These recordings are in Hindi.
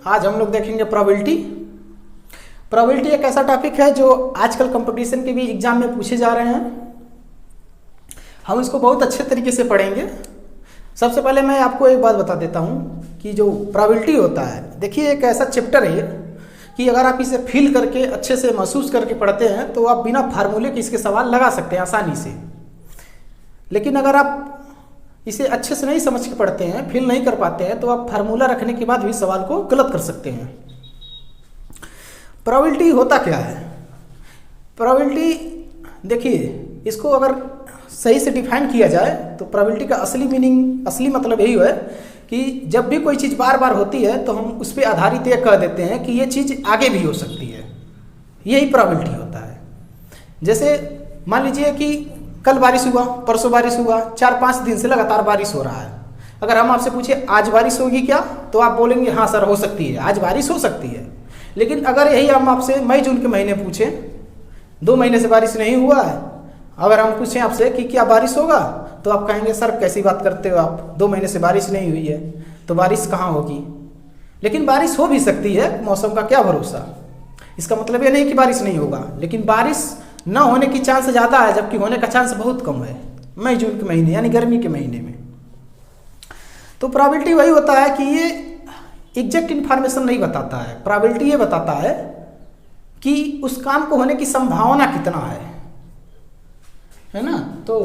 आज हम लोग देखेंगे प्रोबेबिलिटी। प्रोबेबिलिटी एक ऐसा टॉपिक है जो आजकल कंपटीशन के भी एग्जाम में पूछे जा रहे हैं। हम इसको बहुत अच्छे तरीके से पढ़ेंगे। सबसे पहले मैं आपको एक बात बता देता हूँ कि जो प्रोबेबिलिटी होता है, देखिए एक ऐसा चैप्टर है कि अगर आप इसे फील करके अच्छे से महसूस करके पढ़ते हैं तो आप बिना फार्मूले के इसके सवाल लगा सकते हैं आसानी से। लेकिन अगर आप इसे अच्छे से नहीं समझ के पढ़ते हैं, फील नहीं कर पाते हैं, तो आप फार्मूला रखने के बाद भी सवाल को गलत कर सकते हैं। प्रोबेबिलिटी होता क्या है? प्रोबेबिलिटी देखिए, इसको अगर सही से डिफाइन किया जाए तो प्रोबेबिलिटी का असली मीनिंग, असली मतलब यही है कि जब भी कोई चीज़ बार बार होती है तो हम उस पर आधारित ये कह देते हैं कि ये चीज़ आगे भी हो सकती है। यही प्रोबेबिलिटी होता है। जैसे मान लीजिए कि कल बारिश हुआ, परसों बारिश हुआ, 4-5 दिन से लगातार बारिश हो रहा है। अगर हम आपसे पूछे आज बारिश होगी क्या, तो आप बोलेंगे हाँ सर हो सकती है, आज बारिश हो सकती है। लेकिन अगर यही हम आपसे मई जून के महीने पूछें, 2 महीने से बारिश नहीं हुआ है, अगर हम पूछें आपसे कि क्या बारिश होगा, तो आप कहेंगे सर कैसी बात करते हो आप, 2 महीने से बारिश नहीं हुई है तो बारिश कहाँ होगी। लेकिन बारिश हो भी सकती है, मौसम का क्या भरोसा। इसका मतलब ये नहीं कि बारिश नहीं होगा, लेकिन बारिश न होने की चांस ज़्यादा है, जबकि होने का चांस बहुत कम है मई जून के महीने यानी गर्मी के महीने में। तो प्रोबेबिलिटी वही होता है कि ये एग्जैक्ट इन्फॉर्मेशन नहीं बताता है। प्रोबेबिलिटी ये बताता है कि उस काम को होने की संभावना कितना है ना। तो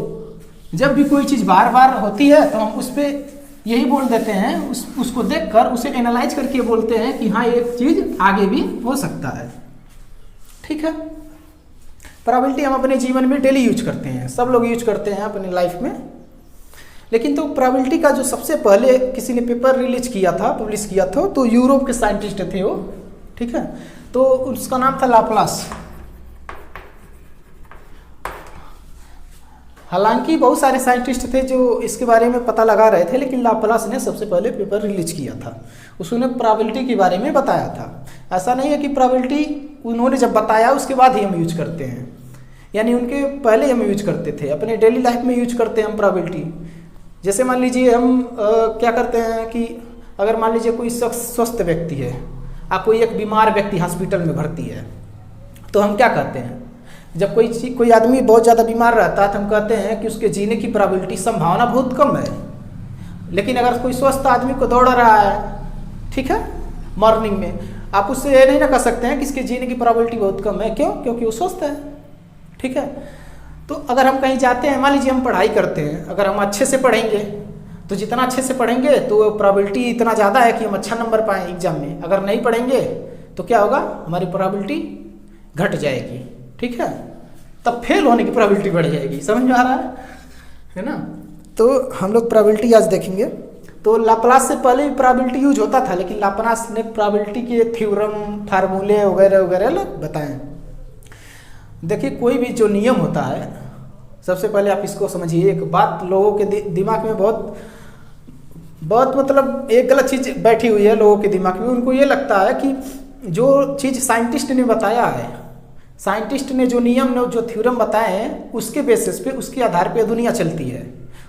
जब भी कोई चीज़ बार बार होती है तो हम उस पर यही बोल देते हैं, उसको देखकर उसे एनालाइज करके बोलते हैं कि हाँ ये चीज़ आगे भी हो सकता है। ठीक है। प्रोबेबिलिटी हम अपने जीवन में डेली यूज करते हैं, सब लोग यूज करते हैं अपनी लाइफ में। लेकिन तो प्रोबेबिलिटी का जो सबसे पहले किसी ने पेपर रिलीज किया था, पब्लिश किया था, तो यूरोप के साइंटिस्ट थे वो। ठीक है। तो उसका नाम था लाप्लास। हालांकि बहुत सारे साइंटिस्ट थे जो इसके बारे में पता लगा रहे थे, लेकिन लाप्लास ने सबसे पहले पेपर रिलीज किया था। उसने प्रोबेबिलिटी के बारे में बताया था। ऐसा नहीं है कि प्रोबेबिलिटी उन्होंने जब बताया उसके बाद ही हम यूज करते हैं, यानी उनके पहले हम यूज करते थे, अपने डेली लाइफ में यूज करते हैं हम प्रोबेबिलिटी। जैसे मान लीजिए हम क्या करते हैं कि अगर मान लीजिए कोई शख्स स्वस्थ व्यक्ति है, आप कोई एक बीमार व्यक्ति हॉस्पिटल में भर्ती है, तो हम क्या कहते हैं, जब कोई आदमी बहुत ज़्यादा बीमार रहता है तो हम कहते हैं कि उसके जीने की प्रोबेबिलिटी संभावना बहुत कम है। लेकिन अगर कोई स्वस्थ आदमी को दौड़ रहा है, ठीक है, मॉर्निंग में, आप उससे ये नहीं ना कह सकते हैं कि इसके जीने की प्रोबेबिलिटी बहुत कम है। क्यों? क्योंकि वो स्वस्थ है। ठीक है। तो अगर हम कहीं जाते हैं, मान लीजिए हम पढ़ाई करते हैं, अगर हम अच्छे से पढ़ेंगे तो जितना अच्छे से पढ़ेंगे तो प्रोबेबिलिटी इतना ज़्यादा है कि हम अच्छा नंबर पाएँ एग्जाम में। अगर नहीं पढ़ेंगे तो क्या होगा, हमारी प्रोबेबिलिटी घट जाएगी। ठीक है। तब फेल होने की प्रोबेबिलिटी बढ़ जाएगी। समझ में आ रहा है ना। तो हम लोग प्रोबेबिलिटी आज देखेंगे। तो लाप्लास से पहले भी प्रोबेबिलिटी यूज होता था, लेकिन लाप्लास ने प्रोबेबिलिटी के थ्योरम, फार्मूले वगैरह वगैरह बताएं। देखिए कोई भी जो नियम होता है, सबसे पहले आप इसको समझिए। एक बात लोगों के दिमाग में बहुत मतलब एक गलत चीज़ बैठी हुई है लोगों के दिमाग में। उनको ये लगता है कि जो चीज़ साइंटिस्ट ने बताया है, साइंटिस्ट ने जो नियम ने जो थ्योरम बताए हैं, उसके बेसिस पे, उसके आधार पे दुनिया चलती है।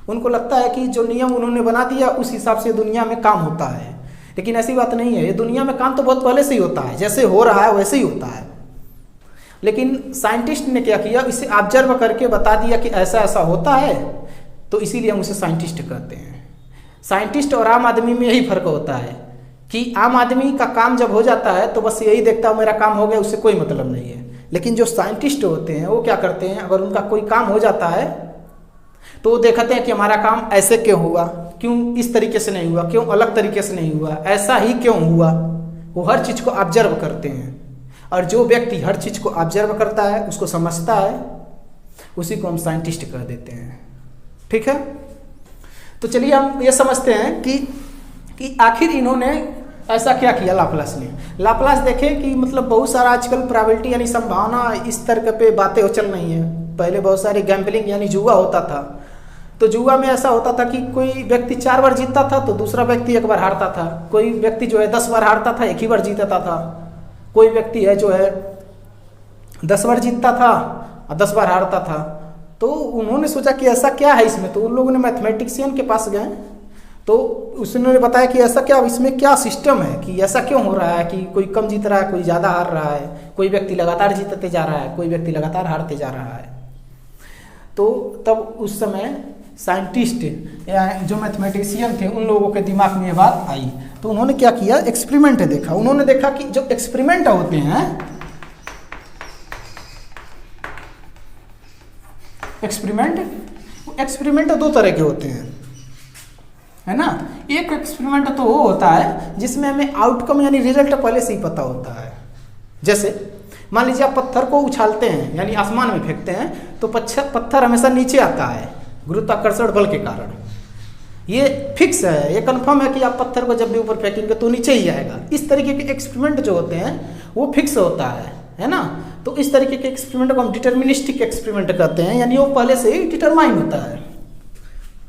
उनको लगता है कि जो नियम उन्होंने बना दिया उस हिसाब से दुनिया में काम होता है। लेकिन ऐसी बात नहीं है। ये दुनिया में काम तो बहुत पहले से ही होता है, जैसे हो रहा है वैसे ही होता है। लेकिन साइंटिस्ट ने क्या किया, इसे ऑब्जर्व करके बता दिया कि ऐसा ऐसा होता है, तो इसीलिए हम उसे साइंटिस्ट कहते हैं। साइंटिस्ट और आम आदमी में यही फर्क होता है कि आम आदमी का काम जब हो जाता है तो बस यही देखता है मेरा काम हो गया, उससे कोई मतलब नहीं है। लेकिन जो साइंटिस्ट होते हैं वो क्या करते हैं, अगर उनका कोई काम हो जाता है तो वो देखते हैं कि हमारा काम ऐसे क्यों हुआ, क्यों इस तरीके से नहीं हुआ, क्यों अलग तरीके से नहीं हुआ, ऐसा ही क्यों हुआ। वो हर चीज़ को ऑब्जर्व करते हैं। और जो व्यक्ति हर चीज़ को ऑब्जर्व करता है, उसको समझता है, उसी को हम साइंटिस्ट कह देते हैं। ठीक है। तो चलिए हम ये समझते हैं कि आखिर इन्होंने ऐसा क्या किया लाप्लास ने। लाप्लास देखे कि मतलब बहुत सारा आजकल प्रोबेबिलिटी यानी संभावना इस तरह पे बातें चल रही हैं। पहले बहुत सारे गैम्बलिंग यानी जुआ होता था। तो जुआ में ऐसा होता था कि कोई व्यक्ति 4 बार जीतता था तो दूसरा व्यक्ति 1 बार हारता था। कोई व्यक्ति जो है 10 बार हारता था, 1 ही बार जीतता था। कोई व्यक्ति है जो है 10 बार जीतता था और 10 बार हारता था। तो उन्होंने सोचा कि ऐसा क्या है इसमें। तो उन लोगों ने मैथमेटिशियन के पास गए, तो उसने बताया कि ऐसा क्या, इसमें क्या सिस्टम है कि ऐसा क्यों हो रहा है कि कोई कम जीत रहा है, कोई ज़्यादा हार रहा है, कोई व्यक्ति लगातार जीतते जा रहा है, कोई व्यक्ति लगातार हारते जा रहा है। तो तब उस समय साइंटिस्ट या जो मैथमेटिशियन थे उन लोगों के दिमाग में ये बात आई। तो उन्होंने क्या किया, एक्सपेरिमेंट देखा। उन्होंने देखा कि जो एक्सपेरिमेंट होते हैं, एक्सपेरिमेंट दो तरह के होते हैं, है ना। एक एक्सपेरिमेंट तो वो होता है जिसमें हमें आउटकम यानी रिजल्ट पहले से ही पता होता है। जैसे मान लीजिए आप पत्थर को उछालते हैं यानी आसमान में फेंकते हैं तो पत्थर हमेशा नीचे आता है गुरुत्वाकर्षण बल के कारण। ये फिक्स है, ये कंफर्म है कि आप पत्थर को जब भी ऊपर फेंकेंगे तो नीचे ही आएगा। इस तरीके के एक्सपेरिमेंट जो होते हैं वो फिक्स होता है ना। तो इस तरीके के एक्सपेरिमेंट को हम डिटर्मिनिस्टिक एक्सपेरिमेंट कहते हैं, यानी वो पहले से ही डिटरमाइन होता है।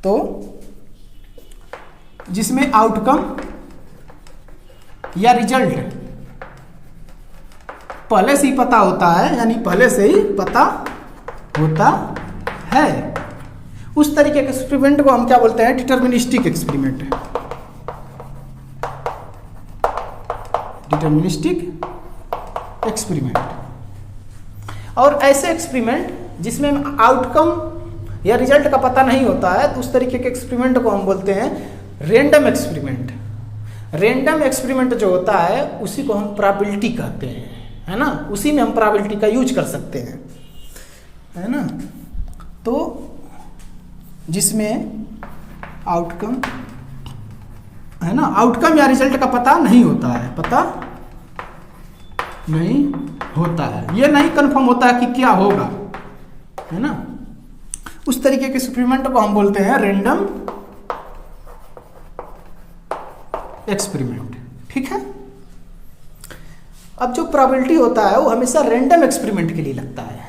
तो जिसमें आउटकम या रिजल्ट पहले से ही पता होता है, यानी पहले से ही पता होता है, उस तरीके के एक्सपेरिमेंट को हम क्या बोलते हैं, डिटर्मिनिस्टिक एक्सपेरिमेंट। Deterministic experiment. और ऐसे एक्सपेरिमेंट जिसमें आउटकम या रिजल्ट का पता नहीं होता है तो उस तरीके के एक्सपेरिमेंट को हम बोलते हैं रैंडम एक्सपेरिमेंट। रैंडम एक्सपेरिमेंट जो होता है उसी को हम प्रोबेबिलिटी कहते हैं, है ना। उसी में हम प्रोबेबिलिटी का यूज कर सकते हैं, है ना। तो जिसमें आउटकम, है ना, आउटकम या रिजल्ट का पता नहीं होता है, पता नहीं होता है, ये नहीं कंफर्म होता है कि क्या होगा, है ना। उस तरीके के एक्सपेरिमेंट को हम बोलते हैं रैंडम एक्सपेरिमेंट। ठीक है। अब जो प्रोबेबिलिटी होता है वो हमेशा रैंडम एक्सपेरिमेंट के लिए लगता है,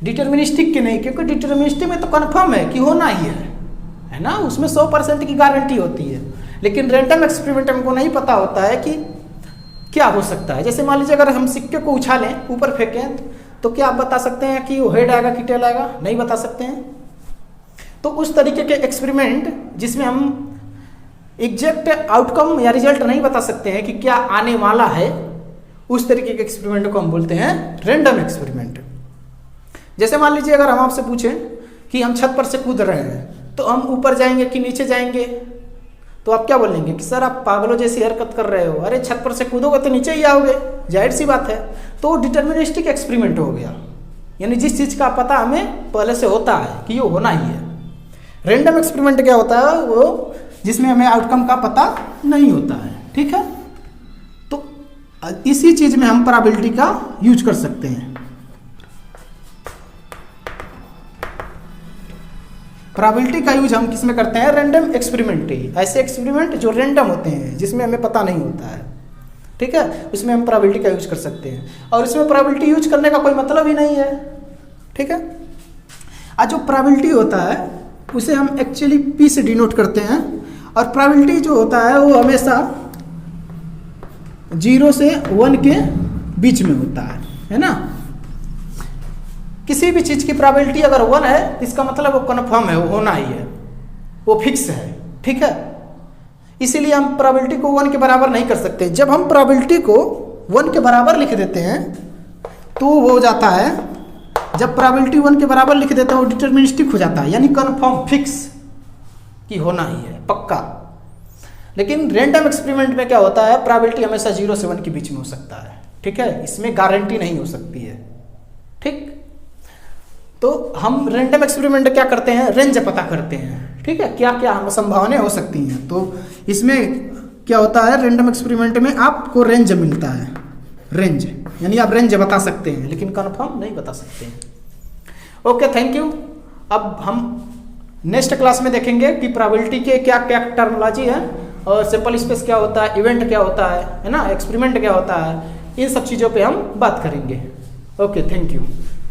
डिटर्मिनिस्टिक के नहीं, क्योंकि डिटर्मिनिस्टिक में तो कंफर्म है कि होना ही है ना, उसमें 100% की गारंटी होती है। लेकिन रैंडम एक्सपेरिमेंट हमको नहीं पता होता है कि क्या हो सकता है। जैसे मान लीजिए अगर हम सिक्के को उछालें, ऊपर फेंकें, तो क्या आप बता सकते हैं कि वो हेड आएगा कि टेल आएगा? नहीं बता सकते हैं। तो उस तरीके के एक्सपेरिमेंट जिसमें हम एग्जैक्ट आउटकम या रिजल्ट नहीं बता सकते हैं कि क्या आने वाला है, उस तरीके के एक्सपेरिमेंट को हम बोलते हैं रैंडम एक्सपेरिमेंट। जैसे मान लीजिए अगर हम आपसे पूछें कि हम छत पर से कूद रहे हैं तो हम ऊपर जाएंगे कि नीचे जाएंगे, तो आप क्या बोलेंगे कि सर आप पागलों जैसी हरकत कर रहे हो, अरे छत पर से कूदोगे तो नीचे ही आओगे, जाहिर सी बात है। तो डिटर्मिनिस्टिक एक्सपेरिमेंट हो गया, यानी जिस चीज़ का पता हमें पहले से होता है कि ये होना ही है। रैंडम एक्सपेरिमेंट क्या होता है, वो जिसमें हमें आउटकम का पता नहीं होता है। ठीक है। तो इसी चीज में हम प्रोबेबिलिटी का यूज कर सकते हैं। प्रोबेबिलिटी का यूज हम किस में करते हैं, रैंडम एक्सपेरिमेंट। ऐसे एक्सपेरिमेंट जो रैंडम होते हैं, जिसमें हमें पता नहीं होता है, ठीक है, उसमें हम प्रोबेबिलिटी का यूज कर सकते हैं। और इसमें प्रोबेबिलिटी यूज करने का कोई मतलब ही नहीं है, ठीक है। आज जो प्रोबेबिलिटी होता है उसे हम एक्चुअली पी से डिनोट करते हैं, और प्रोबेबिलिटी जो होता है वो हमेशा 0 से 1 के बीच में होता है ना। किसी भी चीज की प्रोबेबिलिटी अगर 1 है इसका मतलब वो कन्फर्म है, वो होना ही है, वो फिक्स है, ठीक है। इसीलिए हम प्रोबेबिलिटी को 1 के बराबर नहीं कर सकते। जब हम प्रोबेबिलिटी को 1 के बराबर लिख देते हैं तो वो हो जाता है, जब प्रोबेबिलिटी 1 के बराबर लिख देते हैं वो डिटर्मिनिस्टिक हो जाता है, यानी कन्फर्म, फिक्स कि होना ही है, पक्का। लेकिन रैंडम एक्सपेरिमेंट में क्या होता है, प्रोबेबिलिटी हमेशा 0 से 1 के बीच में हो सकता है, ठीक है, इसमें गारंटी नहीं हो सकती है, ठीक। तो हम रैंडम एक्सपेरिमेंट क्या करते हैं, रेंज पता करते हैं, ठीक है, क्या क्या हम संभावनाएं हो सकती हैं। तो इसमें क्या होता है, रैंडम एक्सपेरिमेंट में आपको रेंज मिलता है, रेंज यानी आप रेंज बता सकते हैं लेकिन कंफर्म नहीं बता सकते हैं। Okay, thank you. अब हम नेक्स्ट क्लास में देखेंगे कि प्रोबेबिलिटी के क्या क्या टर्मिनोलॉजी है, और सिंपल स्पेस क्या होता है, इवेंट क्या होता है ना, एक्सपेरिमेंट क्या होता है, इन सब चीज़ों पे हम बात करेंगे। Okay, thank you.